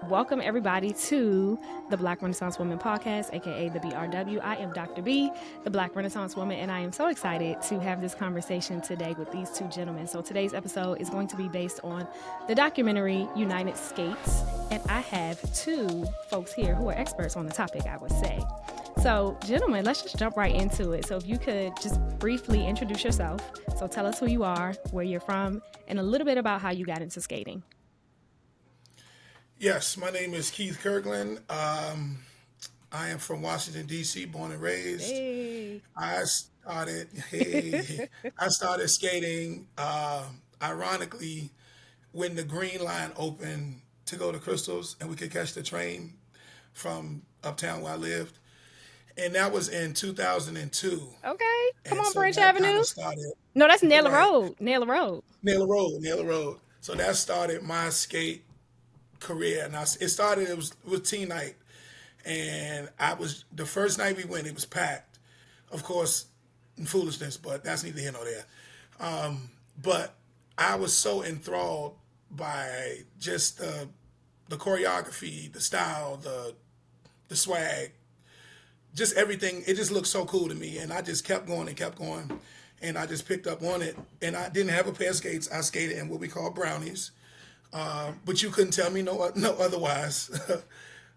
Welcome everybody to the Black Renaissance Woman podcast, aka the BRW. I am Dr. B, the Black Renaissance Woman, and I am so excited to have this conversation today with these two gentlemen. So today's episode is going to be based on the documentary United Skates, and I have two folks here who are experts on the topic, I would say. So, gentlemen, let's just jump right into it. So if you could just briefly introduce yourself. So tell us who you are, where you're from, and a little bit about how you got into skating. Yes, my name is Keith Kirkland. I am from Washington D.C., born and raised. Hey. I started skating. Ironically, when the Green Line opened to go to Crystals, and we could catch the train from uptown where I lived, and that was in 2002. Okay, come And on, so Branch that kind Avenue. of started No, that's Naylor right Road. Naylor Road. Naylor Road. So that started my skate career, and it started. It was teen night, and I was the first night we went. It was packed, of course, in foolishness, but that's neither here nor there. But I was so enthralled by just the choreography, the style, the swag, just everything. It just looked so cool to me, and I just kept going and kept going, and I just picked up on it. And I didn't have a pair of skates. I skated in what we call brownies. But you couldn't tell me no otherwise.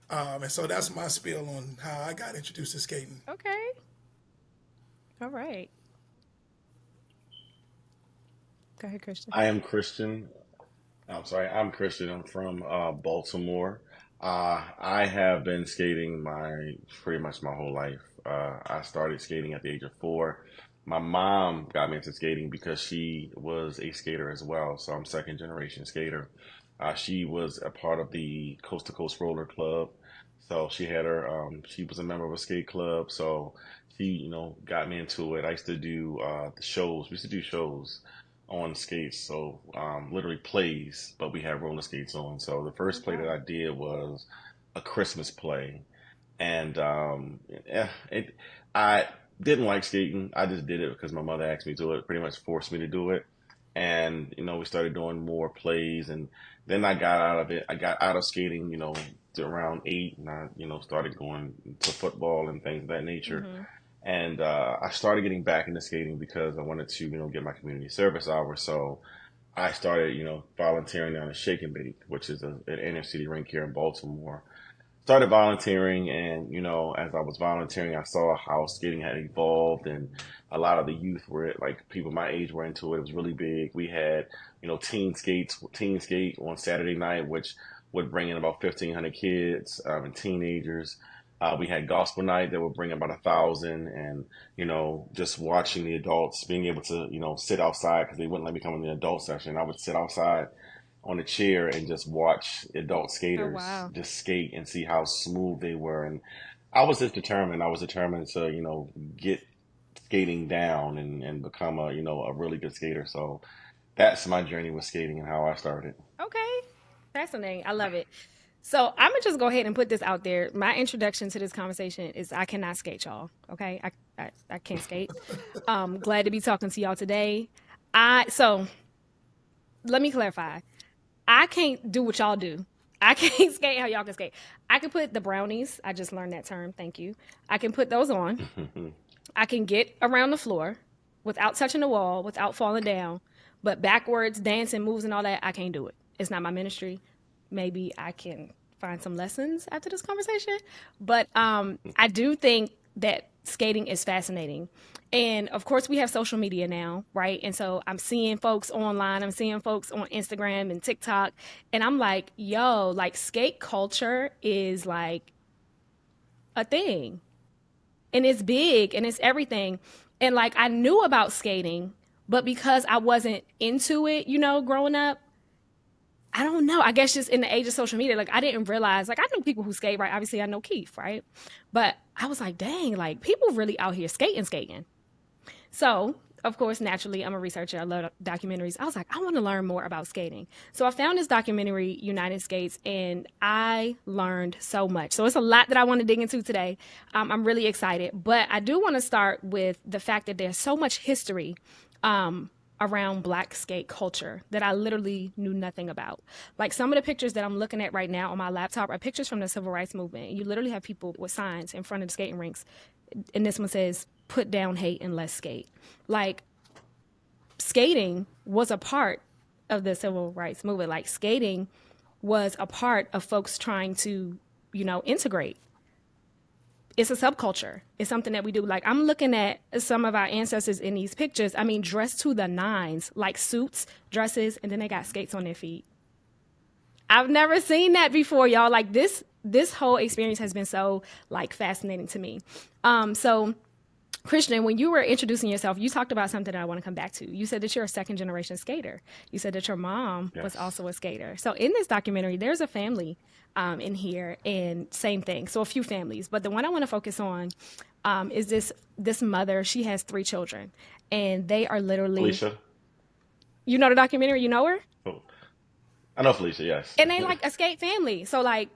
And so that's my spiel on how I got introduced to skating. Okay. All right. Go ahead, Christian. I'm Christian. I'm Christian. I'm from Baltimore. I have been skating pretty much my whole life. I started skating at the age of 4. My mom got me into skating because she was a skater as well. So I'm second generation skater. She was a part of the Coast to Coast Roller Club. So she was a member of a skate club. So she, got me into it. I used to do the shows. We used to do shows on skates. So literally plays, but we had roller skates on. So the first play that Okay. I did was a Christmas play. And I didn't like skating. I just did it because my mother asked me to do it, pretty much forced me to do it. And, we started doing more plays, and then I got out of it. I got out of skating, to around 8, and I, started going to football and things of that nature. Mm-hmm. And I started getting back into skating because I wanted to, get my community service hours. So I started, volunteering down at Shake and Bake, which is an inner city rink here in Baltimore. Started volunteering, and as I was volunteering, I saw how skating had evolved, and a lot of the youth were, like, people my age were into it. It was really big. We had teen skate on Saturday night, which would bring in about 1,500 kids and teenagers. We had gospel night that would bring about 1,000, and just watching the adults being able to sit outside because they wouldn't let me come in the adult section. I would sit outside on a chair and just watch adult Oh, skaters wow. just skate and see how smooth they were. And I was just determined. I was determined to, get skating down and become a really good skater. So that's my journey with skating and how I started. Okay. Fascinating. I love it. So I'm gonna just go ahead and put this out there. My introduction to this conversation is I cannot skate, y'all. Okay, I can't skate. Glad to be talking to y'all today. So let me clarify. I can't do what y'all do. I can't skate how y'all can skate. I can put the brownies. I just learned that term. Thank you. I can put those on. I can get around the floor without touching the wall, without falling down. But backwards, dancing, moves, and all that, I can't do it. It's not my ministry. Maybe I can find some lessons after this conversation. But I do think that skating is fascinating. And of course, we have social media now, right? And so I'm seeing folks online, I'm seeing folks on Instagram and TikTok. And I'm like, yo, like skate culture is like a thing. And it's big and it's everything. And like I knew about skating, but because I wasn't into it, growing up, I don't know. I guess just in the age of social media, like I didn't realize, like I know people who skate, right? Obviously I know Keith, right? But I was like, dang, like people really out here skating. So, of course, naturally, I'm a researcher. I love documentaries. I was like, I want to learn more about skating. So I found this documentary, United Skates, and I learned so much. So it's a lot that I want to dig into today. I'm really excited. But I do want to start with the fact that there's so much history around black skate culture that I literally knew nothing about. Like some of the pictures that I'm looking at right now on my laptop are pictures from the civil rights movement. You literally have people with signs in front of the skating rinks, and this one says, "Put down hate and let's skate." Like skating was a part of the civil rights movement. Like skating was a part of folks trying to, integrate. It's a subculture. It's something that we do. Like I'm looking at some of our ancestors in these pictures. I mean, dressed to the nines, like suits, dresses, and then they got skates on their feet. I've never seen that before, y'all. Like this whole experience has been so like fascinating to me. So Christian, when you were introducing yourself, you talked about something that I want to come back to. You said that you're a second generation skater. You said that your mom was Yes. also a skater. So in this documentary, there's a family in here, and same thing. So a few families, but the one I want to focus on is this mother. She has 3 children, and they are literally, Felicia. you know, the documentary. You know her, Oh, I know Felicia. Yes. and they like a skate family. So like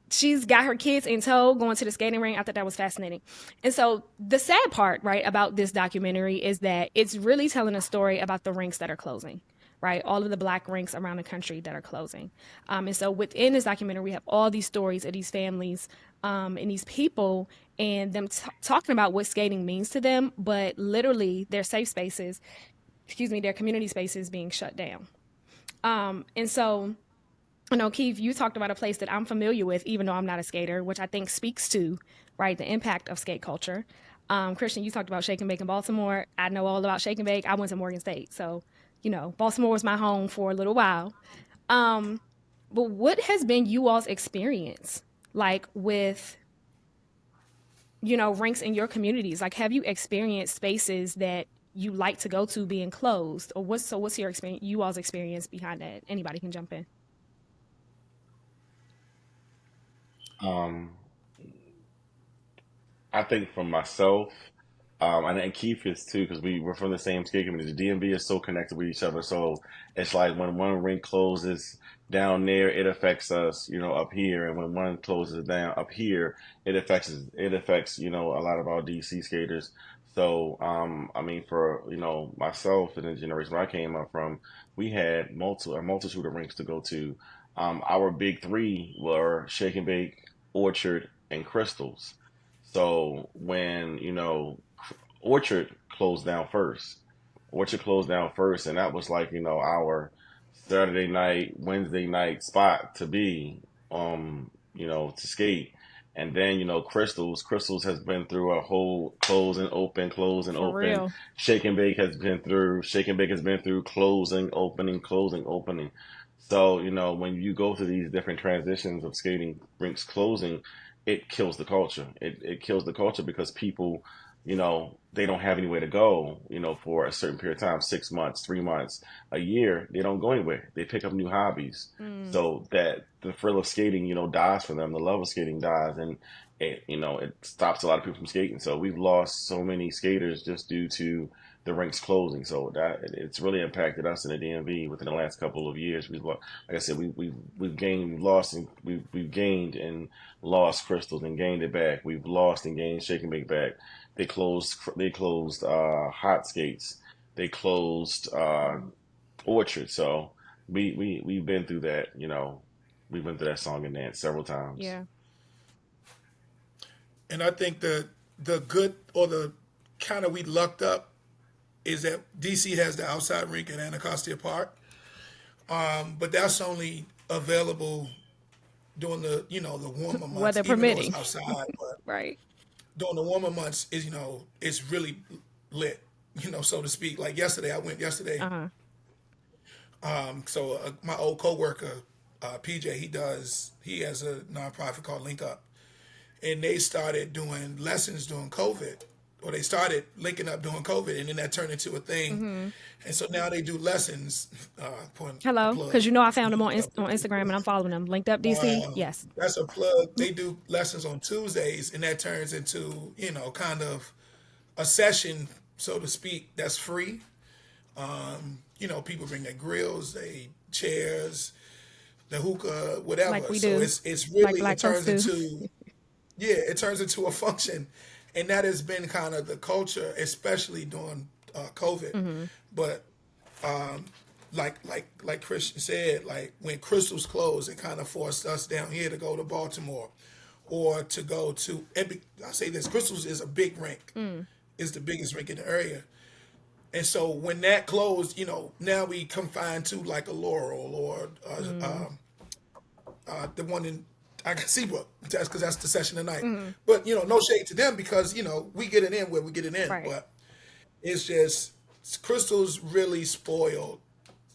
she's got her kids in tow going to the skating ring. I thought that was fascinating. And so the sad part, right, about this documentary is that it's really telling a story about the rinks that are closing, right? All of the black rinks around the country that are closing. And so within this documentary, we have all these stories of these families and these people and them talking about what skating means to them, but literally their safe spaces, their community spaces being shut down. And so I know, Keith, you talked about a place that I'm familiar with, even though I'm not a skater, which I think speaks to, right, the impact of skate culture. Christian, you talked about Shake and Bake in Baltimore. I know all about Shake and Bake. I went to Morgan State. So, Baltimore was my home for a little while. But what has been you all's experience, like, with, rinks in your communities? Like, have you experienced spaces that you like to go to being closed? Or what's your experience, you all's experience behind that? Anybody can jump in. Um, I think for myself, and Keith is too, because we're from the same skate community. The DMV is so connected with each other. So it's like when one rink closes down there, it affects us, up here, and when one closes down up here, it affects a lot of our DC skaters. So I mean, for myself and the generation where I came up from, we had a multitude of rinks to go to. Our big three were Shake and Bake, Orchard, and Crystals. So when Orchard closed down first. Orchard closed down first, and that was like our Saturday night, Wednesday night spot to be, to skate. And then Crystals has been through a whole close and For open. real. Shake and Bake has been through closing, opening, closing, opening. So when you go through these different transitions of skating rinks closing, it kills the culture. It kills the culture because people they don't have anywhere to go, for a certain period of time, 6 months, 3 months, a year, they don't go anywhere. They pick up new hobbies. So that the thrill of skating, dies for them. The love of skating dies and it stops a lot of people from skating. So we've lost so many skaters just due to the rinks closing. So that it's really impacted us in the DMV within the last couple of years. Like I said, we've gained, we've lost, and we've gained and lost Crystals and gained it back. We've lost and gained Shake and Bake back. They closed Hot Skates. They closed Orchard. So we've been through that. We've been through that song and dance several times. Yeah. And I think the good or the kind of we lucked up is that DC has the outside rink at Anacostia Park, but that's only available during the warmer months, Weather even though it's permitting. outside. But Right. during the warmer months, is it's really lit, so to speak. Like yesterday, I went yesterday. Uh-huh. So my old coworker, PJ, he has a nonprofit called Link Up, and they started doing lessons during COVID, or they started linking up during COVID, and then that turned into a thing. And so now they do lessons. Point a Hello, plug. because I found them on Link Up. on Instagram and I'm following them. Linked up DC. Yes. That's a plug. They do lessons on Tuesdays, and that turns into kind of a session, so to speak, that's free. People bring their grills, they chairs, the hookah, Like whatever. we So do. it's Like really it black folks turns do. into it turns into a function, and that has been kind of the culture, especially during COVID. But like Christian said, like when Crystal's closed, it kind of forced us down here to go to Baltimore or to go to. I say this: Crystal's is a big rink, is the biggest rink in the area. And so when that closed, now we confined to like a Laurel or the one in I can Seabrook. That's because that's the session tonight. But no shade to them because we get it in where we get it in. Right. But it's just Crystal's really spoiled,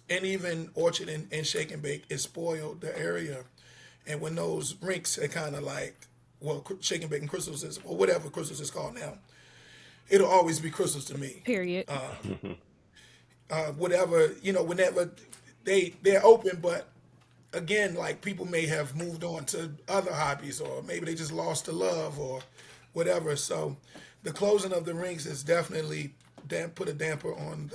and even Orchard and Shake and Bake is spoiled the area. And when those rinks are kind of like, well, Shake and Bake and Crystals is, or whatever Crystals is called now, it'll always be Crystals to me. Period. Whatever, whenever they're open, but again, like people may have moved on to other hobbies, or maybe they just lost the love or whatever. So the closing of the rinks has definitely put a damper on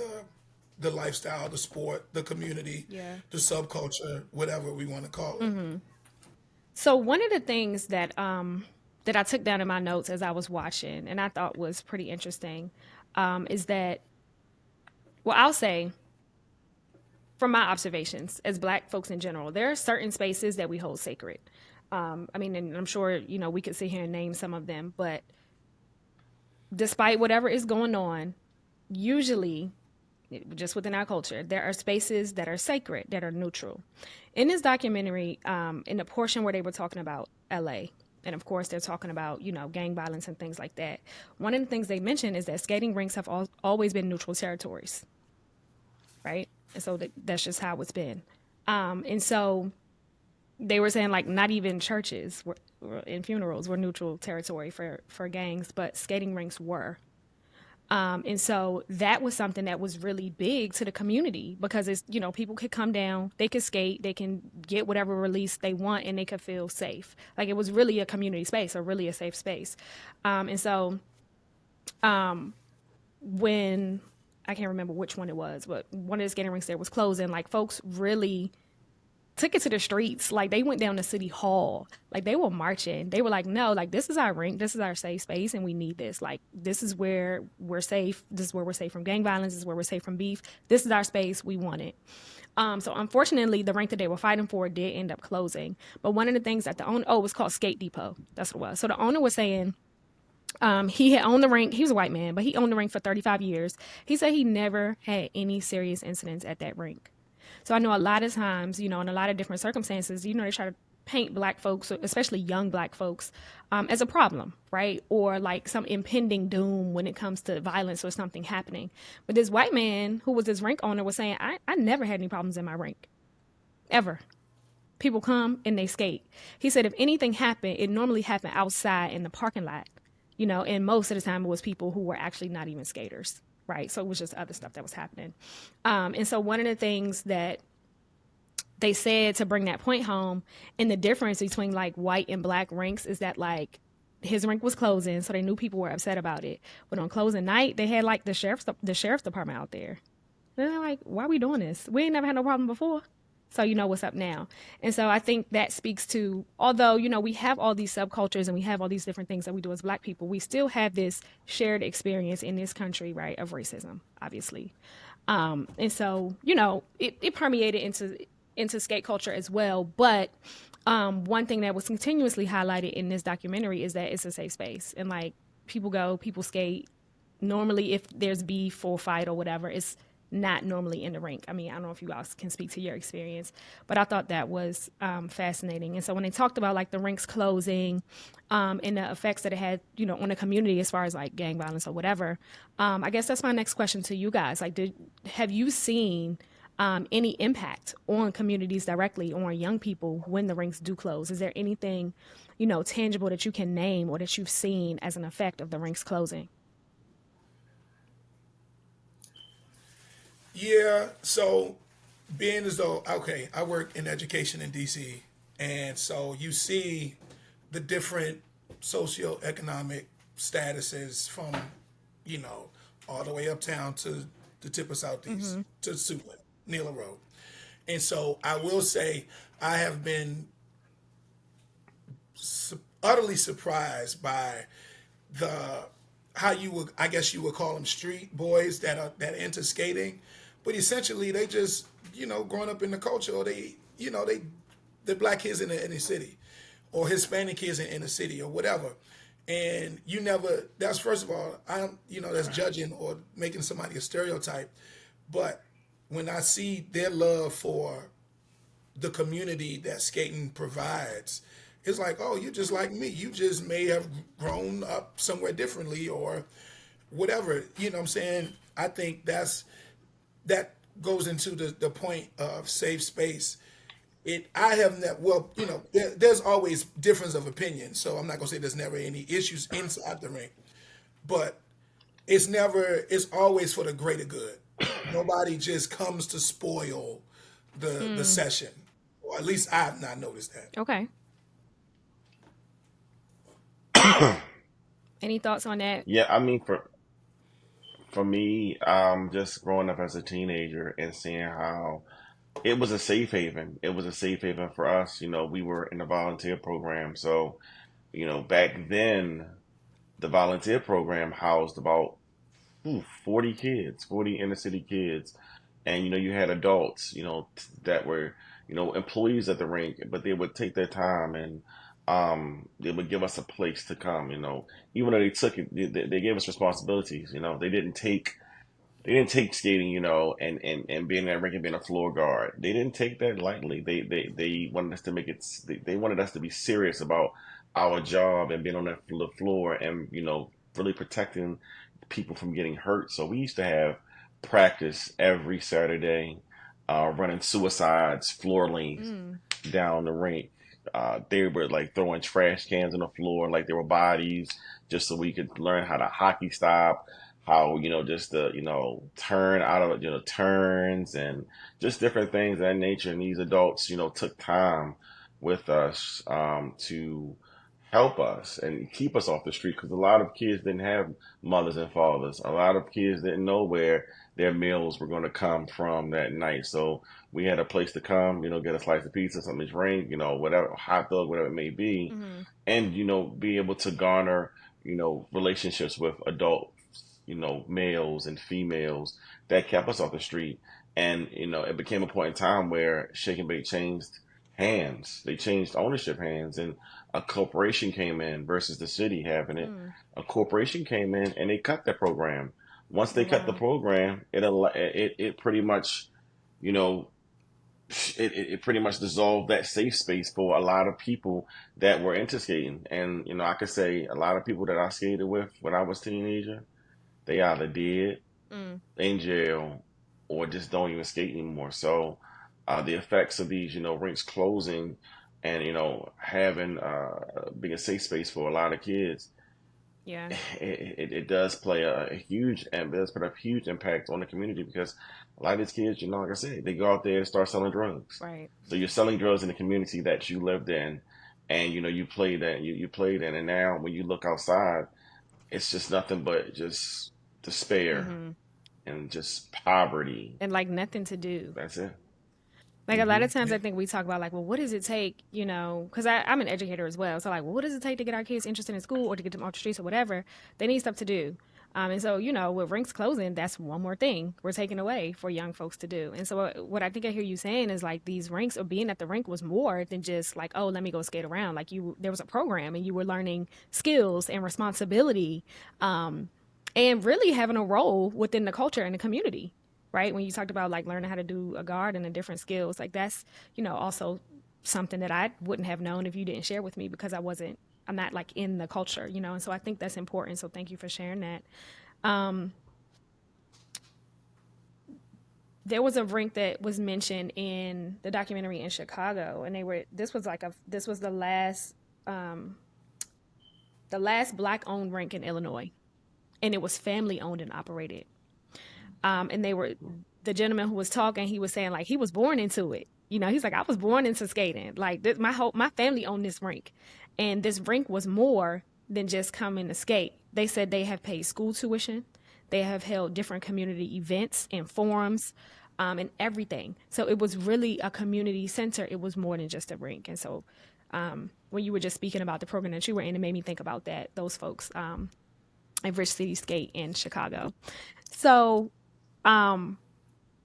the lifestyle, the sport, the community, Yeah. the subculture, whatever we want to call it. So one of the things that that I took down in my notes as I was watching, and I thought was pretty interesting, is that, well, I'll say, from my observations as Black folks in general, there are certain spaces that we hold sacred. I mean, and I'm sure we could sit here and name some of them, but despite whatever is going on, usually, just within our culture, there are spaces that are sacred, that are neutral. In this documentary, in the portion where they were talking about LA, and of course they're talking about, gang violence and things like that, one of the things they mentioned is that skating rinks have always been neutral territories, right? And so that's just how it's been. And so they were saying, like, not even churches and funerals were neutral territory for gangs, but skating rinks were. And so that was something that was really big to the community because it's, people could come down, they could skate, they can get whatever release they want, and they could feel safe. Like, it was really a community space, or really a safe space. And so when, I can't remember which one it was, but one of the skating rinks there was closing, like, folks really took it to the streets. Like, they went down to City Hall. Like, they were marching. They were like, no, like, this is our rink. This is our safe space, and we need this. Like, this is where we're safe. This is where we're safe from gang violence. This is where we're safe from beef. This is our space. We want it. So unfortunately, the rink that they were fighting for did end up closing. But one of the things that the owner, it was called Skate Depot. That's what it was. So the owner was saying, he had owned the rink. He was a white man, but he owned the rink for 35 years. He said he never had any serious incidents at that rink. So I know a lot of times, in a lot of different circumstances, they try to paint Black folks, especially young Black folks, as a problem, right? Or like some impending doom when it comes to violence or something happening. But this white man who was this rink owner was saying, I never had any problems in my rink, ever. People come and they skate. He said if anything happened, it normally happened outside in the parking lot, and most of the time it was people who were actually not even skaters. Right. So it was just other stuff that was happening. And so one of the things that they said to bring that point home, and the difference between like white and Black rinks, is that like his rink was closing, so they knew people were upset about it. But on closing night, they had like the sheriff's department out there. And they're like, why are we doing this? We ain't never had no problem before. So you know what's up now. And so I think that speaks to, although, we have all these subcultures and we have all these different things that we do as Black people, we still have this shared experience in this country, right, of racism, obviously. And so, it permeated into skate culture as well. But one thing that was continuously highlighted in this documentary is that it's a safe space. And like, people go, people skate. Normally, if there's beef or fight or whatever, it's not normally in the rink. I mean, I don't know if you guys can speak to your experience, but I thought that was fascinating. And so when they talked about like the rinks closing and the effects that it had, on the community as far as like gang violence or whatever, I guess that's my next question to you guys. Like, have you seen any impact on communities directly, on young people when the rinks do close? Is there anything, tangible that you can name or that you've seen as an effect of the rinks closing? Yeah, so being as though, okay, I work in education in DC, and so you see the different socioeconomic statuses from, all the way uptown to the tip of Southeast, to Suitland, Neela Road. And so I will say I have been utterly surprised by how I guess you would call them street boys that enter skating, but essentially they just growing up in the culture, or the black kids in the city, or Hispanic kids in the city, or whatever. And you never. That's first of all. I don't. That's judging or making somebody a stereotype. But when I see their love for the community that skating provides, it's like, oh, you're just like me. You just may have grown up somewhere differently, or whatever. You know what I'm saying? I think that goes into the point of safe space. I have never, well, there's always difference of opinion, so I'm not gonna say there's never any issues inside the ring, but it's always for the greater good. Nobody just comes to spoil the session, or at least I've not noticed that. Okay. Any thoughts on that? Yeah, I mean, for me, just growing up as a teenager and seeing how it was a safe haven. It was a safe haven for us. We were in the volunteer program, so back then the volunteer program housed about 40 kids, 40 inner city kids. And, you had adults, that were, employees at the rink, but they would take their time and they would give us a place to come, even though they took it, they gave us responsibilities, they didn't take skating, and being at rink and being a floor guard. They didn't take that lightly. They wanted us to make it. They wanted us to be serious about our job and being on the floor, and really protecting people from getting hurt. So we used to have practice every Saturday, running suicides floor length Mm. down the rink. They were like throwing trash cans on the floor like they were bodies, just so we could learn how to hockey stop, how just the turn out of turns, and just different things of that nature. And these adults took time with us, to help us and keep us off the street, because a lot of kids didn't have mothers and fathers. A lot of kids didn't know where their meals were going to come from that night. So we had a place to come, get a slice of pizza, something to drink, whatever, hot dog, whatever it may be, Hmm. and be able to garner relationships with adult males and females that kept us off the street. And it became a point in time where Shake and Bake changed hands. They changed ownership hands, and a corporation came in versus the city having it. Mm. A corporation came in and they cut the program. Once Oh, they cut the wow. program, it pretty much, you know, it pretty much dissolved that safe space for a lot of people that were into skating. And I could say a lot of people that I skated with when I was a teenager, they either did, Mm. in jail, or just don't even skate anymore. So the effects of these, rinks closing and having being a safe space for a lot of kids, Yeah. it does play a huge, and does put a huge impact on the community, because a lot of these kids, like I said, they go out there and start selling drugs. Right. So you're selling drugs in the community that you lived in, and you played that, you played in, and now when you look outside, it's just nothing but just despair Hmm. and just poverty. And like nothing to do. That's it. Like a lot Hmm. of times I think we talk about like, well, what does it take, because I'm an educator as well. So like, well, what does it take to get our kids interested in school or to get them off the streets or whatever? They need stuff to do. And so, with rinks closing, that's one more thing we're taking away for young folks to do. And so what I think I hear you saying is like these rinks, or being at the rink, was more than just like, oh, let me go skate around. Like there was a program and you were learning skills and responsibility, and really having a role within the culture and the community, right? When you talked about like learning how to do a guard and the different skills, like that's, also something that I wouldn't have known if you didn't share with me, because I'm not like in the culture, and so I think that's important. So thank you for sharing that. Um, there was a rink that was mentioned in the documentary in Chicago, and this was the last black owned rink in Illinois, and it was family owned and operated. And the gentleman who was talking, he was saying like he was born into it. He's like, I was born into skating. Like my family owned this rink, and this rink was more than just coming to skate. They said they have paid school tuition, they have held different community events and forums, and everything. So it was really a community center. It was more than just a rink. And so when you were just speaking about the program that you were in, it made me think about those folks at Rich City Skate in Chicago. So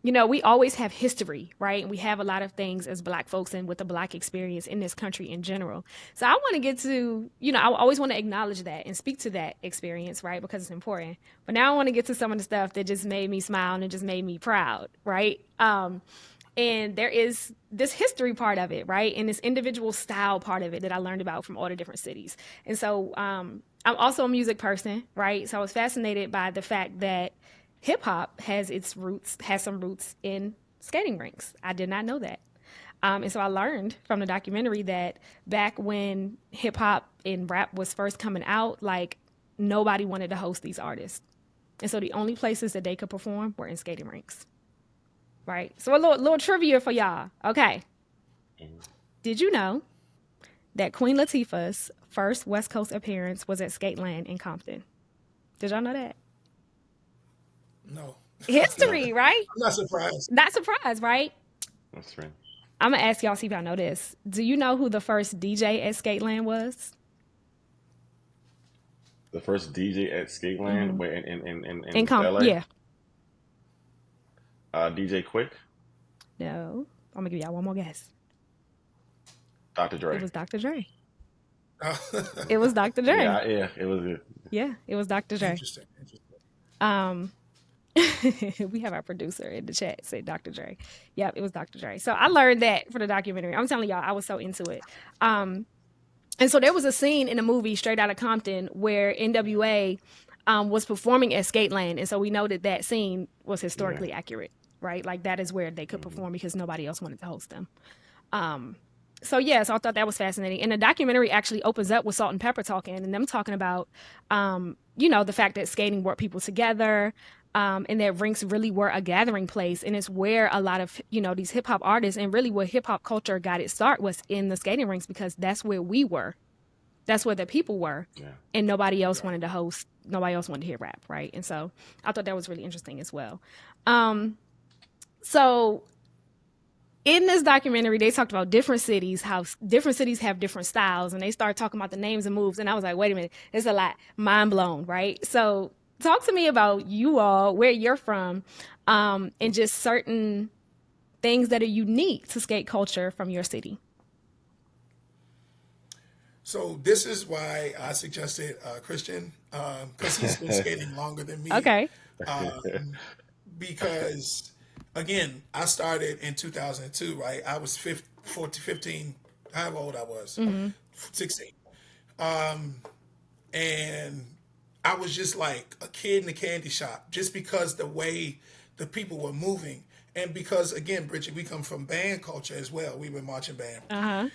we always have history, right? And we have a lot of things as Black folks and with the Black experience in this country in general. So I want to get to, I always want to acknowledge that and speak to that experience, right? Because it's important. But now I want to get to some of the stuff that just made me smile and just made me proud, right? And there is this history part of it, right? And this individual style part of it that I learned about from all the different cities. And so I'm also a music person, right? So I was fascinated by the fact that hip hop has some roots in skating rinks. I did not know that. And so I learned from the documentary that back when hip hop and rap was first coming out, like nobody wanted to host these artists. And so the only places that they could perform were in skating rinks. Right? So a little trivia for y'all. Okay. Did you know that Queen Latifah's first West Coast appearance was at Skateland in Compton? Did y'all know that? No. History, right? I'm not surprised. Not surprised, right? That's right. I'm gonna ask y'all, see if y'all know this. Do you know who the first DJ at Skateland was? The first DJ at Skateland, where In LA, Yeah. DJ Quick, No. I'm gonna give y'all one more guess. Dr. It Dre. was Dr. Dre. It was Dr. Dre. Yeah, it was it. Yeah, it was Dr. Dre. Interesting. Um, we have our producer in the chat say Dr. Dre. Yep, it was Dr. Dre. So I learned that for the documentary. I'm telling y'all, I was so into it. And so there was a scene in a movie Straight Outta Compton where NWA was performing at Skateland, and so we know that that scene was historically accurate, right? Like that is where they could perform because nobody else wanted to host them. So I thought that was fascinating. And the documentary actually opens up with Salt and Pepper talking and them talking about, the fact that skating brought people together, and that rinks really were a gathering place. And it's where a lot of, these hip hop artists and really where hip hop culture got its start was in the skating rinks because that's where we were. That's where the people were. Yeah. And nobody else wanted to host. Nobody else wanted to hear rap, right? And so I thought that was really interesting as well. So in this documentary, they talked about different cities, how different cities have different styles, and they started talking about the names and moves. And I was like, wait a minute, it's a lot. Mind blown, right? So talk to me about you all, where you're from, and just certain things that are unique to skate culture from your city. So this is why I suggested Christian, because he's been skating longer than me. Okay. Because again, I started in 2002, right? I was 15, however old I was, 16. And I was just like a kid in a candy shop, just because the way the people were moving. And because, again, Bridget, we come from band culture as well. We were marching band.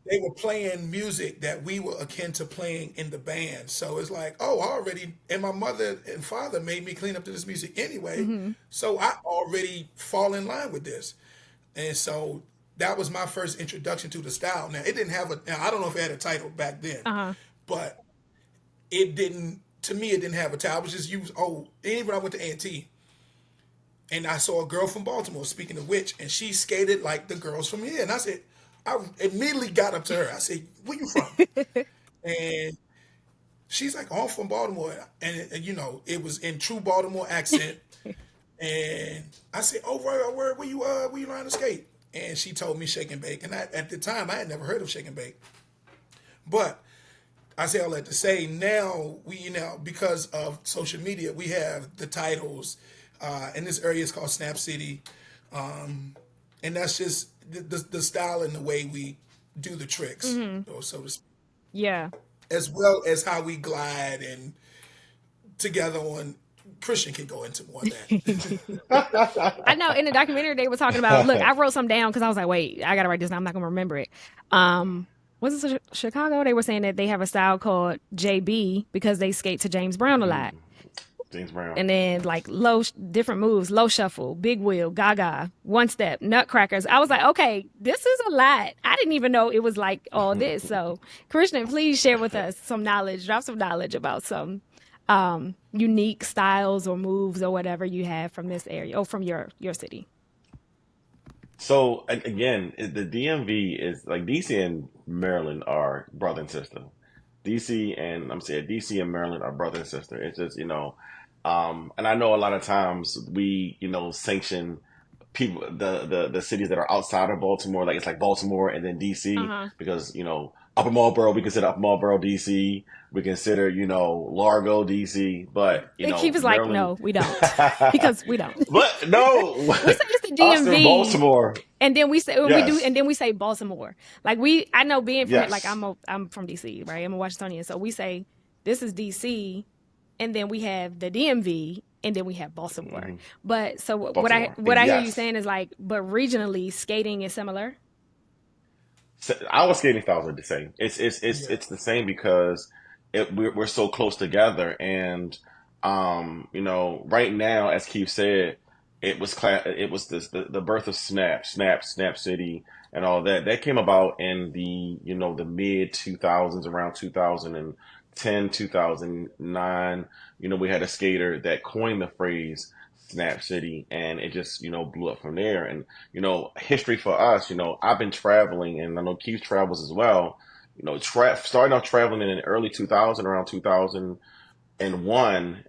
They were playing music that we were akin to playing in the band. So it's like, and my mother and father made me clean up to this music anyway. So I already fall in line with this. And so that was my first introduction to the style. Now, it didn't have I don't know if it had a title back then, but it didn't have a title. I was just even when I went to A&T, and I saw a girl from Baltimore, speaking of which, and she skated like the girls from here. And I immediately got up to her. I said, where you from? And she's like, I'm from Baltimore. And it was in true Baltimore accent. And I said, where you learn to skate? And she told me Shake and Bake. And at the time, I had never heard of Shake and Bake. But I say all that to say, now because of social media, we have the titles. In this area, it's called Snap City. And that's just the style and the way we do the tricks, or so to speak. Yeah. As well as how we glide and together on. Christian can go into more of that. I know in the documentary they were talking about, look, I wrote some down because I was like, wait, I got to write this down. I'm not going to remember it. Was it Chicago? They were saying that they have a style called JB because they skate to James Brown a lot. James Brown. And then like different moves, low shuffle, big wheel, gaga, one step, nutcrackers. I was like, okay, this is a lot. I didn't even know it was like all this. So Christian, please share with us some knowledge, drop some knowledge about some unique styles or moves or whatever you have from this area or from your city. So again, the DMV is like DC and Maryland are brother and sister. DC and Maryland are brother and sister. It's just, and I know a lot of times we, sanction people the cities that are outside of Baltimore, like it's like Baltimore and then DC, Uh-huh. because Upper Marlboro, we consider Upper Marlboro DC, we consider Largo DC, but And Keith is like, Maryland. no, we don't, because we don't. But no, We say it's the us in DMV, Baltimore, and then we say when we do, yes, and then we say Baltimore. Like I know being from it, like yes. I'm from DC, right? I'm a Washingtonian, so we say this is DC, and then we have the DMV, and then we have Baltimore. Hmm. But so Baltimore, what I hear you yes. saying is like, but regionally, skating is similar. So our skating styles are the same. Yeah. It's the same because we're so close together, and right now, as Keith said, it was the birth of Snap City, and all that. That came about in the mid 2000s, around 2010, 2009. We had a skater that coined the phrase Snap City, and it just blew up from there. And history for us, I've been traveling, and I know Keith travels as well. Starting out traveling in the early 2000, around 2001,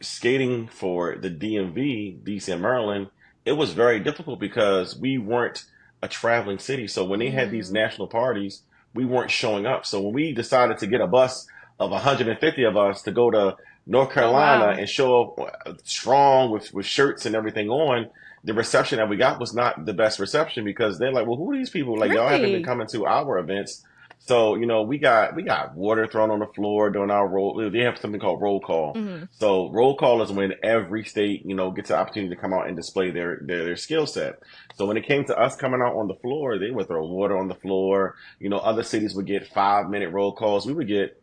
skating for the DMV, DC and Maryland, it was very difficult because we weren't a traveling city. So when they had these Mm. national parties, we weren't showing up. So when we decided to get a bus of 150 of us to go to North Oh Carolina wow, and show up strong with shirts and everything on, the reception that we got was not the best reception, because they're like, well, who are these people? Like, y'all haven't been really? coming to our events. So, we got water thrown on the floor during our roll. They have something called roll call. Hmm. So roll call is when every state, gets the opportunity to come out and display their skill set. So when it came to us coming out on the floor, they would throw water on the floor. Other cities would get 5 minute roll calls. We would get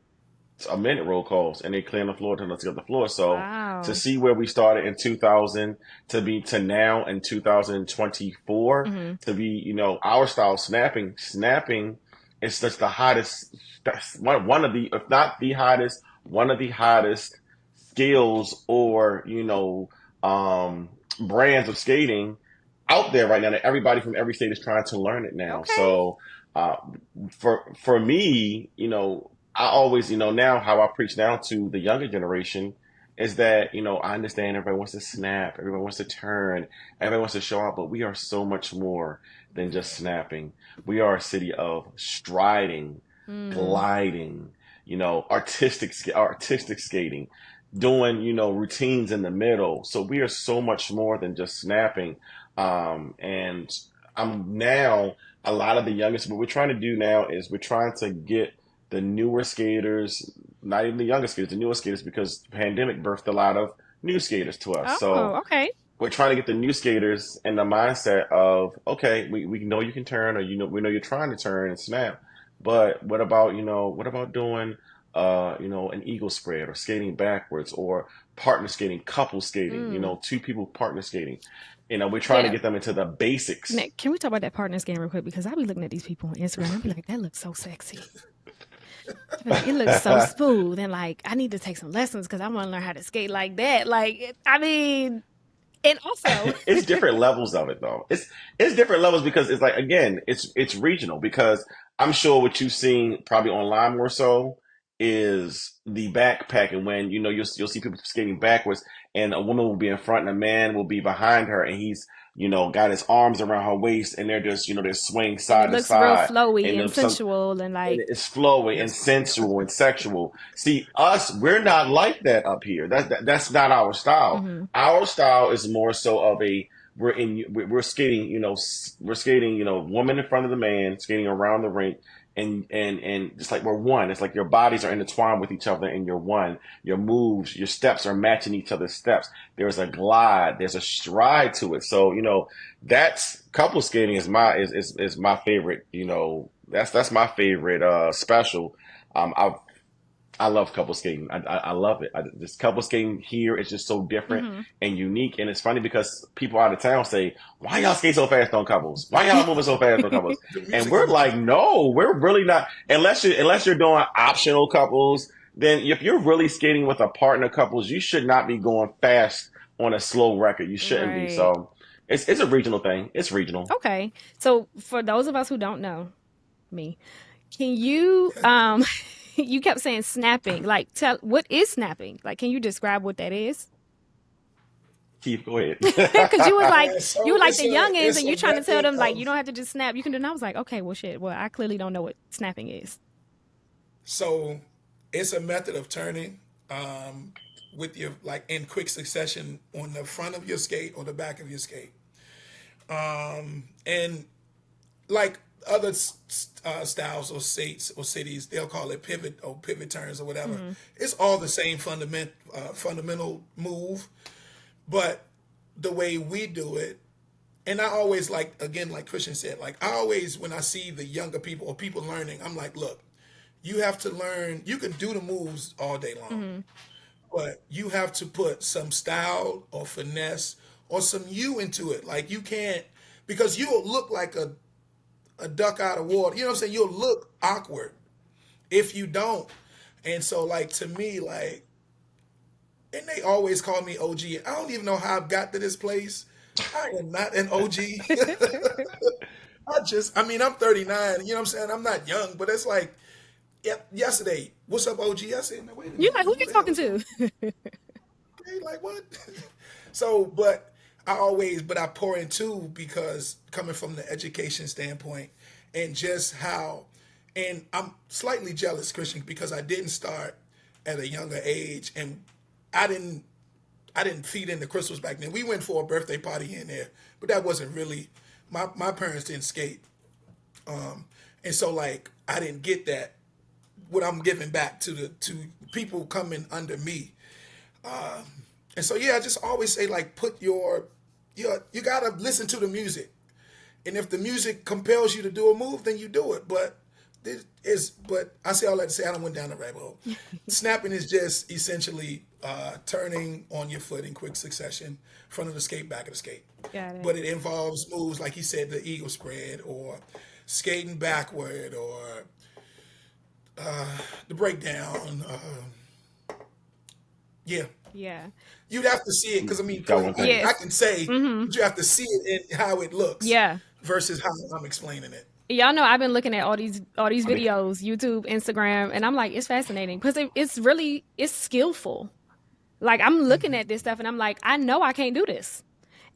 a minute roll calls, and they clean the floor to let's get the floor. So to Wow. see where we started in 2000 to now in 2024, Hmm. to be, our style snapping is just the hottest, that's one of the, if not the hottest, one of the hottest skills, or brands of skating out there right now, that everybody from every state is trying to learn it now. Okay. So uh, for me, I always, now how I preach now to the younger generation is that, I understand everybody wants to snap, everybody wants to turn, everybody wants to show out, but we are so much more than just snapping. We are a city of striding, Mm. gliding, artistic skating, doing, routines in the middle. So we are so much more than just snapping. And I'm now, a lot of the youngest, what we're trying to do now is we're trying to get the newer skaters, not even the younger skaters, the newer skaters, because the pandemic birthed a lot of new skaters to us. Oh, So okay. we're trying to get the new skaters in the mindset of, okay, we know you can turn, or we know you're trying to turn and snap, but what about doing an eagle spread, or skating backwards, or partner skating, couple skating, Mm. two people partner skating. We're trying to Yeah. get them into the basics. Nick, can we talk about that partners game real quick? Because I be looking at these people on Instagram. I be like, that looks so sexy. I be like, it looks so smooth, and like I need to take some lessons because I want to learn how to skate like that. I mean, and also, It's different levels of it, though. It's different levels, because it's like, again, it's regional, because I'm sure what you've seen probably online more so is the backpacking, when you'll see people skating backwards, and a woman will be in front and a man will be behind her, and he's got his arms around her waist, and they're just they're swaying and it side to looks real side, flowy and and sensual and and like, it's flowy and Yes. sensual and sexual. See, us, we're not like that up here. That's not our style. hmm. Our style is more so of a, we're skating, we're skating, woman in front of the man, skating around the rink, and just like we're one. It's like your bodies are intertwined with each other, and you're one. Your moves, your steps are matching each other's steps. There's a glide, there's a stride to it. So that's couple skating is my favorite. That's my favorite special. I love couple skating. I love it. This couple skating here is just so different Hmm. and unique. And it's funny because people out of town say, "Why y'all skate so fast on couples? Why y'all moving so fast on couples?" The And music we're is like, different. "No, we're really not. Unless you're doing optional couples, then if you're really skating with a partner couples, you should not be going fast on a slow record. You shouldn't be." Right. So it's a regional thing. It's regional. Okay. So for those of us who don't know me, can you you kept saying snapping. Like tell what is snapping? Like can you describe what that is? Keith, go ahead. Because you So were like the youngins, it's and a you're trying to tell method them like you of don't have to just snap. You can do. And I was like, okay, well, shit. Well, I clearly don't know what snapping is. so it's a method of turning with your like in quick succession on the front of your skate or the back of your skate, and like other styles or states or cities, they'll call it pivot or pivot turns or whatever. Mm-hmm. It's all the same fundamental move, but the way we do it, and I always like, again, like Christian said, like I always, when I see the younger people or people learning, I'm like, look, you have to learn. You can do the moves all day long, Mm-hmm. but you have to put some style or finesse or some you into it. Like you can't, because you'll look like a duck out of water. You know what I'm saying? You'll look awkward if you don't. And so, like, to me, like, and they always call me OG. I don't even know how I got to this place. I am not an OG. I mean, I'm 39. You know what I'm saying? I'm not young, but it's like, yesterday, what's up, OG? I said, no, wait a You're minute, like, who who you the hell talking is OG? to? Hey, like, what? So, but but I pour into because coming from the education standpoint and just how, and I'm slightly jealous, Christian, because I didn't start at a younger age, and I didn't I didn't feed into crystals back then. We went for a birthday party in there, but that wasn't really my parents didn't skate, and so like I didn't get that. What I'm giving back to the to people coming under me, and so yeah, I just always say like put you gotta listen to the music, and if the music compels you to do a move, then you do it. But I say all that to say I don't went down the rabbit hole. Snapping is just essentially turning on your foot in quick succession, front of the skate, back of the skate. Got it. But it involves moves like he said, the eagle spread, or skating backward, or the breakdown. Yeah, Yeah. you'd have to see it because I mean, Got one thing. I Yes. can say, Mm-hmm. but you have to see it in how it looks Yeah. versus how I'm explaining it. Y'all know I've been looking at all these I mean, videos, YouTube, Instagram, and I'm like, it's fascinating because it's really it's skillful. Like I'm looking at this stuff and I'm like, I know I can't do this.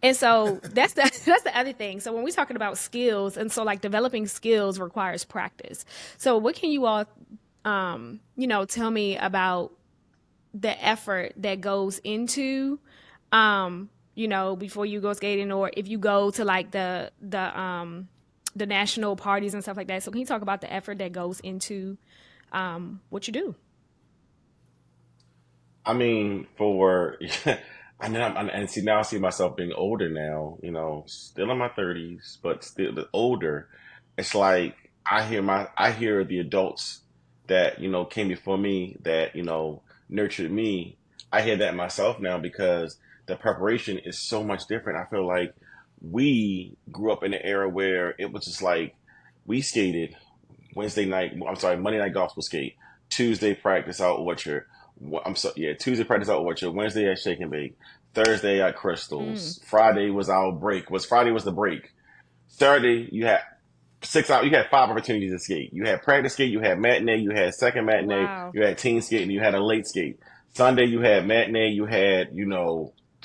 And so that's the that's the other thing. So when we're talking about skills, and so like developing skills requires practice. So what can you all tell me about the effort that goes into before you go skating, or if you go to like the national parties and stuff like that. So can you talk about the effort that goes into what you do? I mean, for and then and see now I see myself being older now. Still in my 30s, but still older. It's like I hear the adults that came before me that nurtured me. I hear that myself now because the preparation is so much different. I feel like we grew up in an era where it was just like we skated Wednesday night. I'm sorry, Monday night gospel skate. Tuesday practice out Orchard. I'm sorry, yeah. Tuesday practice out Orchard. Wednesday at Shake and Bake. Thursday at Mm. Crystals. Friday was our break. Friday was the break. Saturday you had 6 hours. You had 5 opportunities to skate. You had practice skate. You had matinee. You had second matinee. Wow. You had teen skate, and you had a late skate. Sunday you had matinee. You had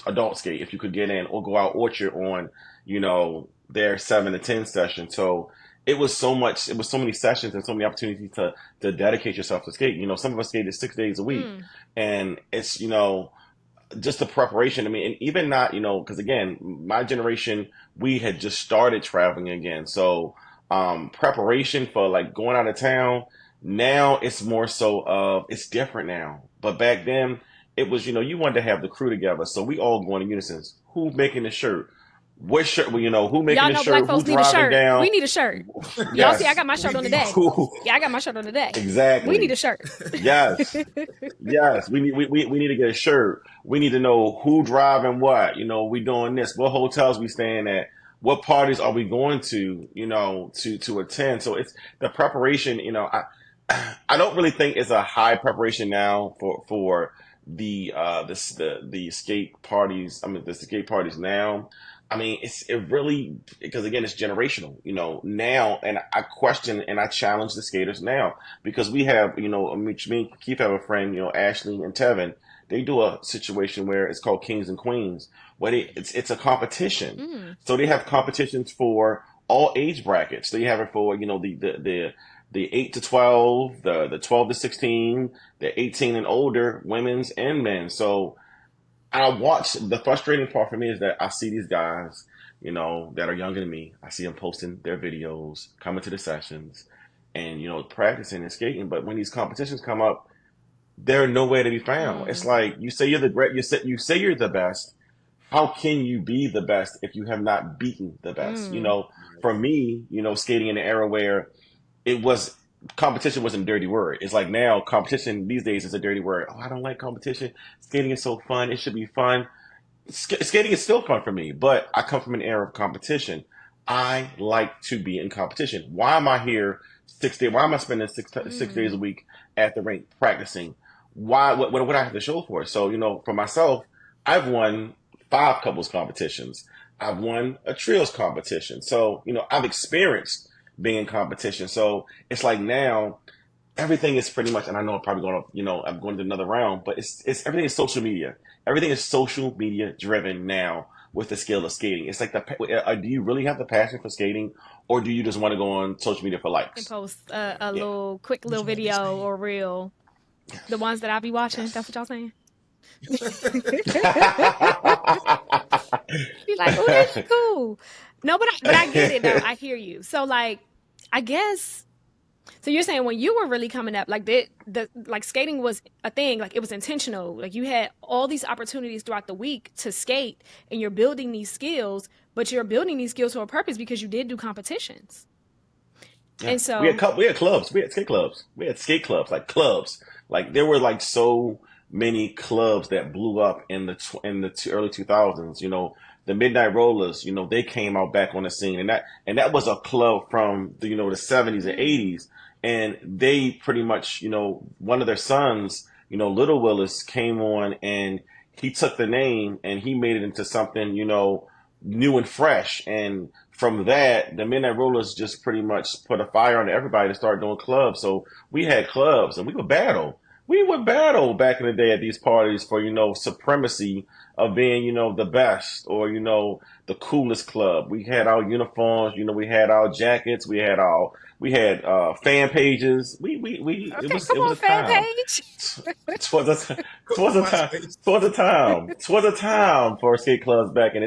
adult skate if you could get in, or go out Orchard on their 7 to 10 session. So it was so much. It was so many sessions and so many opportunities to dedicate yourself to skate. Some of us skated 6 days a week, Mm. and it's just the preparation. I mean, and even not, because again, my generation, we had just started traveling again. So, preparation for like going out of town, now it's more so of, it's different now. But back then, it was, you wanted to have the crew together. So we all going in unison. Who making the shirt? What shirt? Well, who making Y'all the know black shirt? Who folks need a driving shirt. down? We need a shirt. Y'all see, I Yes. got my shirt We on need today. Who? Yeah, I got my shirt on today. We need a Exactly. shirt. Yes. Yes, we need to get a shirt. We need to know who driving what. We doing this. What hotels we staying at? What parties are we going to? To attend. So it's the preparation. I don't really think it's a high preparation now for the skate parties. I mean the skate parties now. I mean it really, because again it's generational. Now, and I question and I challenge the skaters now because we have, me and Keith have a friend, Ashley and Tevin. they do a situation where it's called Kings and Queens, where it's a competition. Mm, So they have competitions for all age brackets. So you have it for the 8 to 12, the 12 to 16, the 18 and older, women's and men. So I watch. The frustrating part for me is that I see these guys, that are younger than me. I see them posting their videos, coming to the sessions, and practicing and skating. But when these competitions come up, they're nowhere to be found. It's mm, like you say you're the great. You say you're the best. How can you be the best if you have not beaten the best? mm, For me, skating in the era where it was competition wasn't a dirty word. It's like now competition these days is a dirty word. Oh, I don't like competition. Skating is so fun. It should be fun. Skating is still fun for me, but I come from an era of competition. I like to be in competition. Why am I here 6 days? Why am I spending 6 days a mm, week at the rink practicing? Why? What I have to show for it? So for myself, I've won 5 couples competitions. I've won a trios competition. So I've experienced being in competition. So it's like now everything is pretty much, and I know I'm probably going to, I'm going to another round, but it's everything is social media. Everything is social media driven now with the skill of skating. It's like do you really have the passion for skating, or do you just want to go on social media for and likes? post a Yeah. little quick little Enjoy the video stage. or reel. The Yes. ones that I be watching. That's Yes. what y'all saying? Yes. Be like, oh, they look cool. No, but I get it though. I hear you. So like, I guess. So you're saying when you were really coming up, like the like skating was a thing, like it was intentional. Like you had all these opportunities throughout the week to skate, and you're building these skills, but you're building these skills for a purpose because you did do competitions. Yeah, And so, we had clubs, we had skate clubs, we had skate clubs, like clubs. Like there were like so many clubs that blew up in the early 2000s. The Midnight Rollers. They came out back on the scene, and that was a club from the 70s and mm, 80s, and they pretty much one of their sons, Little Willis, came on and he took the name and he made it into something new and fresh. And from that, the Midnight Rollers just pretty much put a fire on everybody to start doing clubs. So we had clubs and we would battle. We would battle back in the day at these parties for, supremacy of being, the best or, the coolest club. We had our uniforms, we had our jackets, we had fan pages. It okay, was come it was on, a fan time. page. Twas a Come twas on, a time MySpace. twas a time twas a time for skate clubs back, and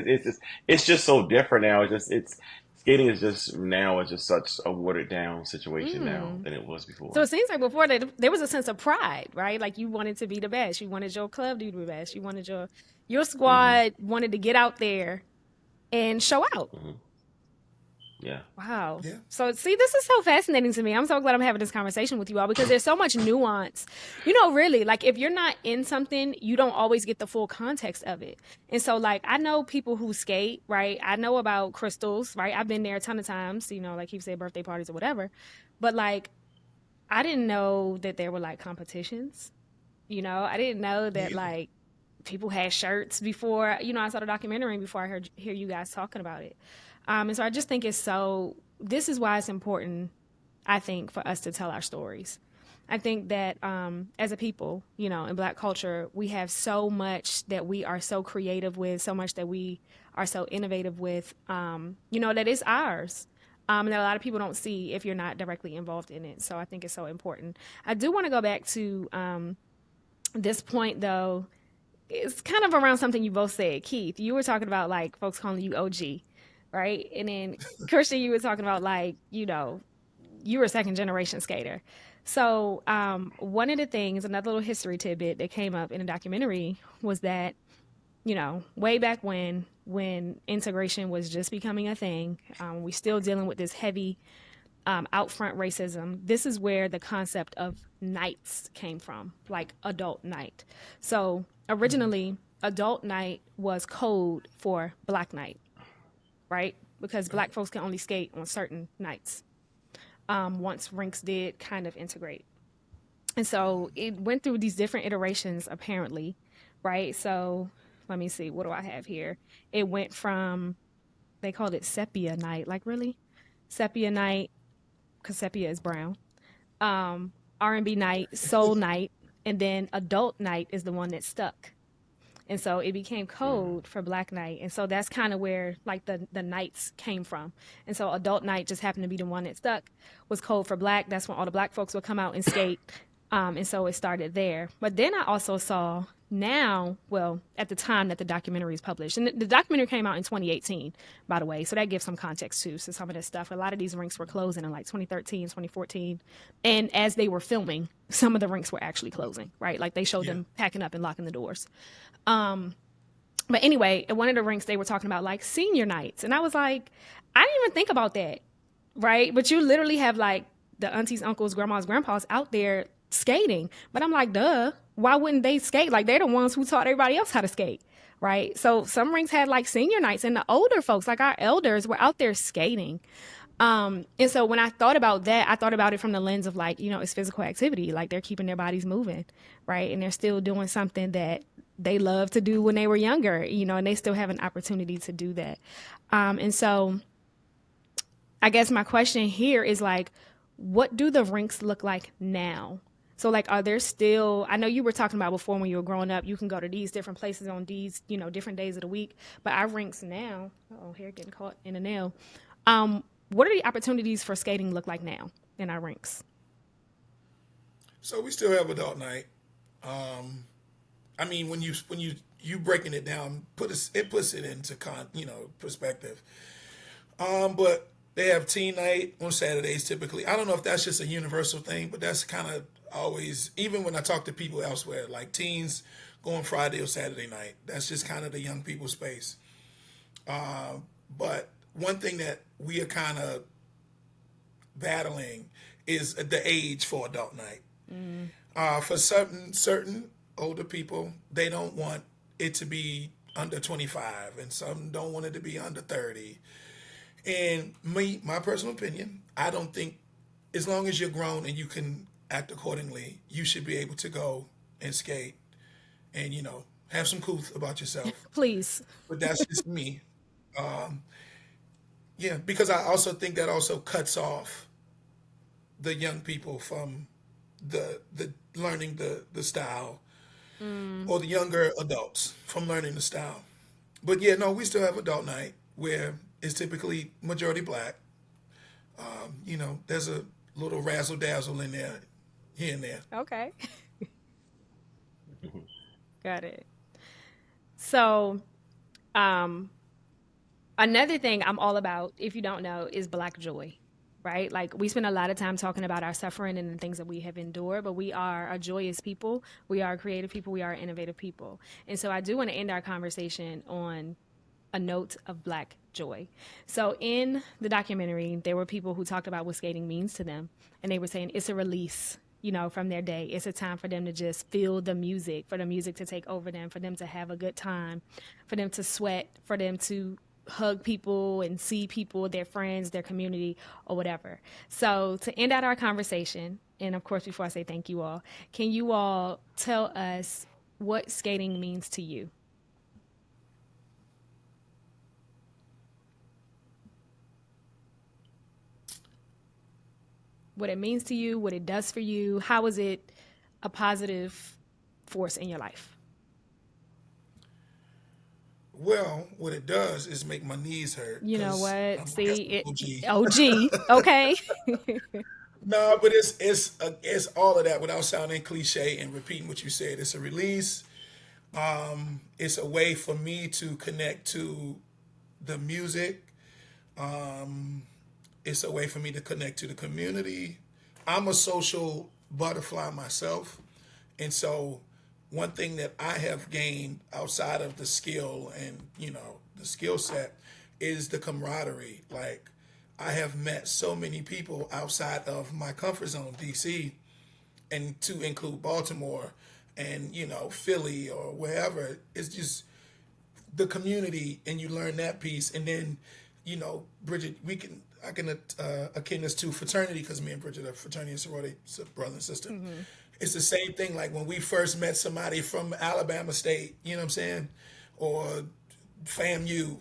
it's just so different now. It's skating is just now is just such a watered down situation now Mm. than it was So before. it seems like before that there was a sense of pride, right? Like you wanted to be the best. You wanted your club to be the best. You wanted your Hmm. squad wanted to get out there and show out. Hmm. Yeah. Wow. Yeah. So see, this is so fascinating to me. I'm so glad I'm having this conversation with you all because there's so much nuance. Really, like if you're not in something, you don't always get the full context of it. And so like I know people who skate, right? I know about crystals, right? I've been there a ton of times, like you say birthday parties or whatever. But like I didn't know that there were like competitions. I didn't know Me that either. like people had shirts before, I saw the documentary before I hear you guys talking about it. And so I just think this is why it's important, I think, for us to tell our stories. I think that as a people, in Black culture, we have so much that we are so creative with, so much that we are so innovative with, that is ours. And that a lot of people don't see if you're not directly involved in it. So I think it's so important. I do want to go back to this point, though. It's kind of around something you both said. Keith, you were talking about like folks calling you OG, right? And then Christian, you were talking about like, you were a second generation skater. So one of the things, another little history tidbit that came up in a documentary was that, way back when integration was just becoming a thing, we still dealing with this heavy out front racism. This is where the concept of nights came from, like adult night. So originally, adult night was code for black night, right? Because black folks can only skate on certain nights. Once rinks did kind of integrate. And so it went through these different iterations, apparently, right? So let me see, what do I have here? It went from, they called it sepia night. Like, really? Sepia night, because sepia is brown. R&B night, soul night, and then adult night is the one that stuck. And so it became Mm. code for Black Night. And so that's kind of where like the nights came from. And so adult night just happened to be the one that stuck, was code for Black. That's when all the Black folks would come out and skate. And so it started there. But then I also saw now, well, at the time that the documentary is published, and the documentary came out in 2018, by the way. So that gives some context too. So some of this stuff, a lot of these rinks were closing in like 2013, 2014. And as they were filming, some of the rinks were actually closing, right? Like they showed Yeah. them packing up and locking the doors. But anyway, at one of the rinks, they were talking about like senior nights. And I was like, I didn't even think about that, right? But you literally have like the aunties, uncles, grandmas, grandpas out there skating. But I'm like, duh, why wouldn't they skate? Like they're the ones who taught everybody else how to skate, right? So some rinks had like senior nights, and the older folks, like our elders, were out there skating. And so when I thought about that, I thought about it from the lens of like, it's physical activity. Like they're keeping their bodies moving, right? And they're still doing something that they loved to do when they were younger, and they still have an opportunity to do that. And so I guess my question here is like, what do the rinks look like now? So like, are there still, I know you were talking about before when you were growing up, you can go to these different places on these, different days of the week, but our rinks now, oh, hair getting caught in a nail. What are the opportunities for skating look like now in our rinks? So we still have adult night. I mean, when you breaking it down, it puts it into perspective. But they have teen night on Saturdays typically. I don't know if that's just a universal thing, but that's kind of always, even when I talk to people elsewhere, like teens going Friday or Saturday night. That's just kind of the young people space. But one thing that we are kind of battling is the age for adult night. For certain older people, they don't want it to be under 25, and some don't want it to be under 30. And my personal opinion, I don't think, as long as you're grown and you can act accordingly, you should be able to go and skate and have some couth about yourself. Please. But that's just me. Yeah, because I also think that also cuts off the young people from the learning the style, or the younger adults from learning the style. But yeah, no, we still have adult night where it's typically majority black. There's a little razzle dazzle in there, here and there. Okay. Got it. So, um, another thing I'm all about, if you don't know, is Black joy, right? Like we spend a lot of time talking about our suffering and the things that we have endured, but we are a joyous people. We are creative people. We are innovative people. And so I do want to end our conversation on a note of Black joy. So in the documentary, there were people who talked about what skating means to them, and they were saying it's a release, from their day. It's a time for them to just feel the music, for the music to take over them, for them to have a good time, for them to sweat, for them to hug people and see people, their friends, their community, or whatever. So to end out our conversation, and of course, before I say thank you all, can you all tell us what skating means to you? What it means to you, what it does for you, how is it a positive force in your life? Well, what it does is make my knees hurt You know because what? I guess See, I'm OG. OG, okay. No, but it's all of that without sounding cliche and repeating what you said. It's a release. It's a way for me to connect to the music. It's a way for me to connect to the community. I'm a social butterfly myself, and so one thing that I have gained outside of the skill and the skill set is the camaraderie. Like I have met so many people outside of my comfort zone, DC, and to include Baltimore and Philly or wherever. It's just the community, and you learn that piece, and then Bridget, I can akin this to fraternity because me and Bridget are fraternity and sorority, so brother and sister. It's the same thing. Like when we first met somebody from Alabama State, you know what I'm saying, or FAMU.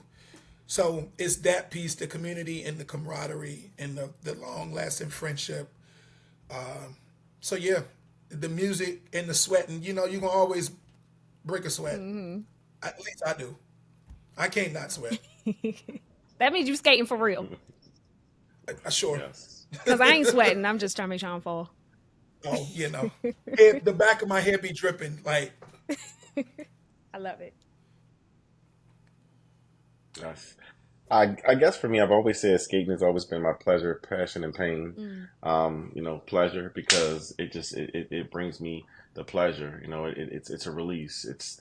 So it's that piece, the community and the camaraderie and the long lasting friendship. So yeah, the music and the sweating, you're gonna always break a sweat. At least I do. I can't not sweat. That means you skating for real. Sure. Yes. Cause I ain't sweating. I'm just trying to make sure I don't fall. Oh, the back of my head be dripping. Like, I love it. Yes. I guess for me, I've always said skating has always been my pleasure, passion, and pain. Mm. Pleasure because it brings me the pleasure. It's a release. It's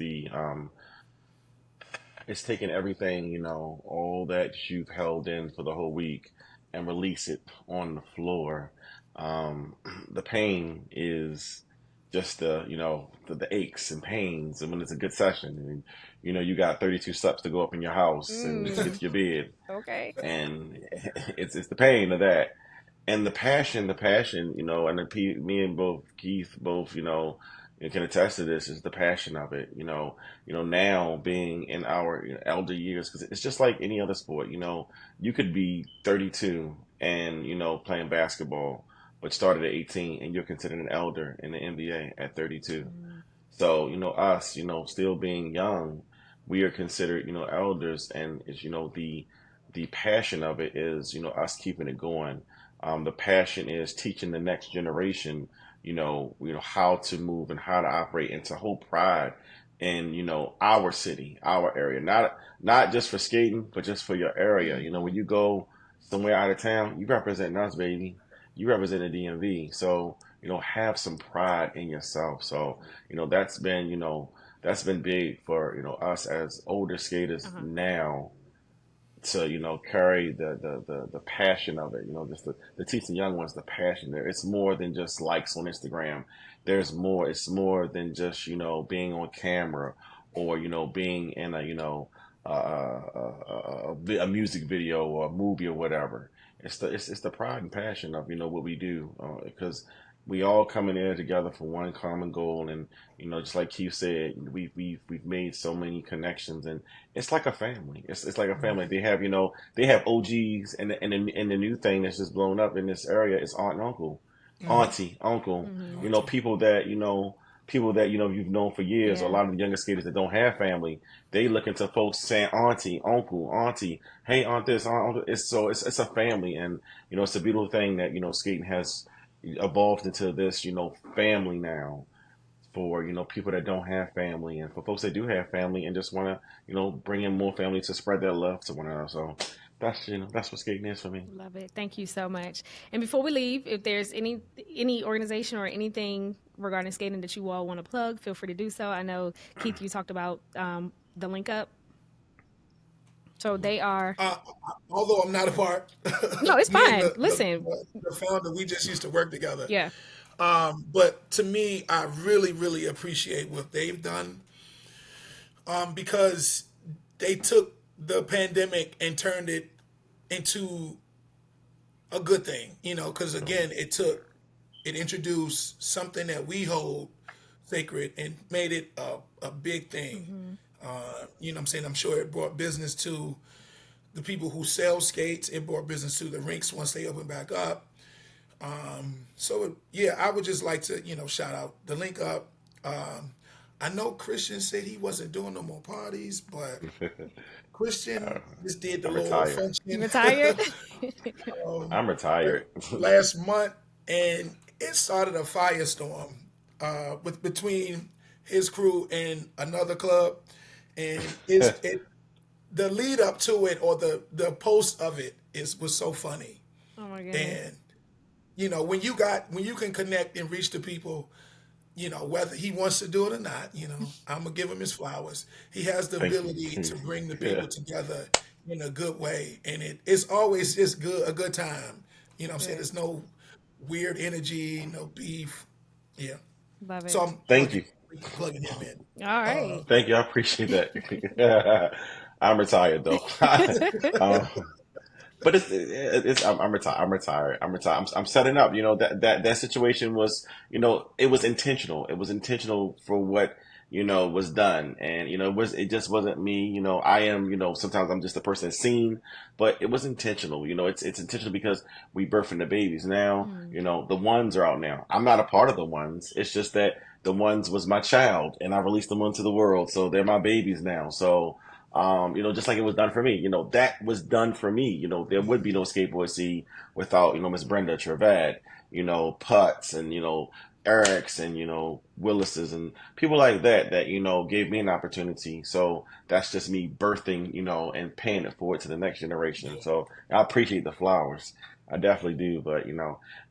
taking everything, all that you've held in for the whole week and release it on the floor. The pain is just the aches and pains. And when it's a good session, and you got 32 steps to go up in your house and to get Mm. to your bed, Okay. and it's the pain of that and the passion, and me and both Keith both, can attest to this is the passion of it. Now being in our elder years, because it's just like any other sport. You could be 32 and playing basketball, but started at 18, and you're considered an elder in the NBA at 32. Mm. So, us, still being young, we are considered, elders, and it's, the passion of it is, us keeping it going. The passion is teaching the next generation, how to move and how to operate and to hold pride in, our city, our area, not just for skating, but just for your area. When Mhm. you go somewhere out of town, you represent us, baby. You represent the DMV. So, have some pride in yourself. So, that's been big for, us as older skaters Uh-huh. now to, carry the passion of it, just to teach the young ones the passion there. It's more than just likes on Instagram. There's more. It's more than just, being on camera or, being in a, a music video or a movie or whatever. It's the pride and passion of, what we do, because we all coming in together for one common goal. And, just like Keith said, we've made so many connections, and it's like a family. It's like a family. They have OGs, and the new thing that's just blown up in this area is aunt and uncle, auntie, uncle. Mhm. Auntie. People that you've known for years. Or a Yeah. lot of the younger skaters that don't have family, they look into folks saying auntie, uncle, auntie, hey aunt this, aunt. It's a family, and it's a beautiful thing that skating has evolved into this family now for people that don't have family, and for folks that do have family and just want to bring in more family to spread their love to one another. So that's what skating is for me. Love it. Thank you so much. And before we leave, if there's any organization or anything regarding skating that you all want to plug, feel free to do so. I know Keith, you talked about the link up. So they are. Uh, Although I'm not a part, No, it's me and fine. the, the, Listen. the founder, we just used to work together. Yeah. But to me, I really, really appreciate what they've done, because they took the pandemic and turned it into a good thing, because again, it introduced something that we hold sacred and made it a big thing. Hmm. You know what I'm saying? I'm sure it brought business to the people who sell skates. It brought business to the rinks once they open back up. So yeah, I would just like to, shout out the link up. I know Christian said he wasn't doing no more parties, but Christian just did the I'm little retired. You function retired? I'm retired. last month, and it started a firestorm with between his crew and another club, and the lead up to it, or the post of it, was so funny. Oh my goodness. And when you can connect and reach the people, whether he wants to do it or not, I'm gonna give him his flowers. He has the Thank ability you. to bring the Yeah. people together in a good way, and it's always just a good time. What I'm saying? Good. There's no weird energy, no beef. Yeah. Love So it. I'm Thank you. plugging him in. All Uh, right. Thank you. I appreciate that. I'm retired though. um, But I'm retired. I'm retired. I'm retired. I'm setting up. That situation was, it was intentional. It was intentional for what was done. And, it just wasn't me. I am, sometimes I'm just a person seen, but it was intentional. It's intentional because we birthing the babies now. The ones are out now. I'm not a part of the ones. It's just that the ones was my child and I released them into the world. So they're my babies now. So, just like it was done for me, that was done for me. There would be no skateboard scene without, Miss Brenda Travad, Putts and, Eric's and, Willis's and people like that, gave me an opportunity. So that's just me birthing, and paying it forward to the next generation. So I appreciate the flowers. I definitely do. But,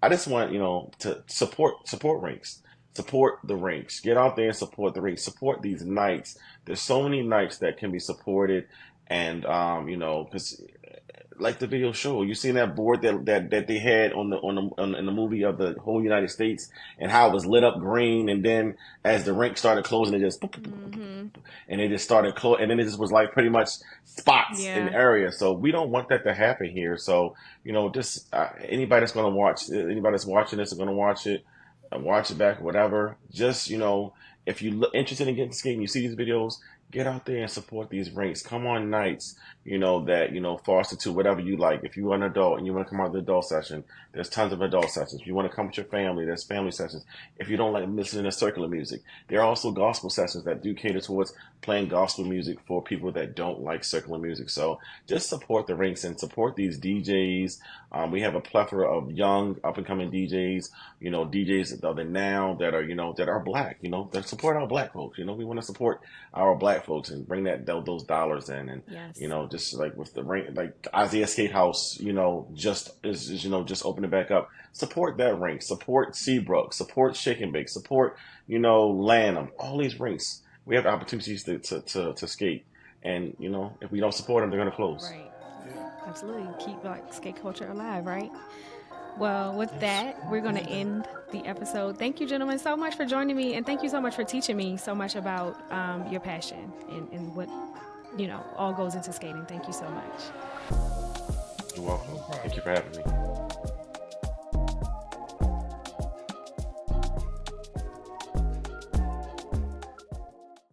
I just want, to support rinks. Support the rinks. Get out there and support the rinks. Support these nights. There's so many nights that can be supported, and because like the video show, you seen that board that they had in the movie of the whole United States, and how it was lit up green, and then as the rink started closing, it just and it just started close, and then it just was like pretty much spots in the area. So we don't want that to happen here. So just anybody that's going to watch, anybody that's watching this is going to watch it. Watch it back, whatever. Just, if you're interested in getting skating, you see these videos, get out there and support these rinks. Come on nights, that, foster to whatever you like. If you're an adult and you want to come out to the adult session, there's tons of adult sessions. If you want to come with your family, there's family sessions. If you don't like listening to circular music, there are also gospel sessions that do cater towards playing gospel music for people that don't like circular music. So just support the rinks and support these DJs. We have a plethora of young, up-and-coming DJs, DJs that are now that are, that are black, that support our black folks. We want to support our black folks and bring those dollars in. And, just like with the rink, like Isaiah Skate House, just just opening back up. Support that rink, support Seabrook, support Shake and Bake, support, Lanham, all these rinks. We have opportunities to skate. And, if we don't support them, they're going to close. Right. Absolutely. Keep like skate culture alive, right? Well, with that, we're going to end the episode. Thank you, gentlemen, so much for joining me. And thank you so much for teaching me so much about your passion and what, all goes into skating. Thank you so much. You're welcome. Thank you for having me.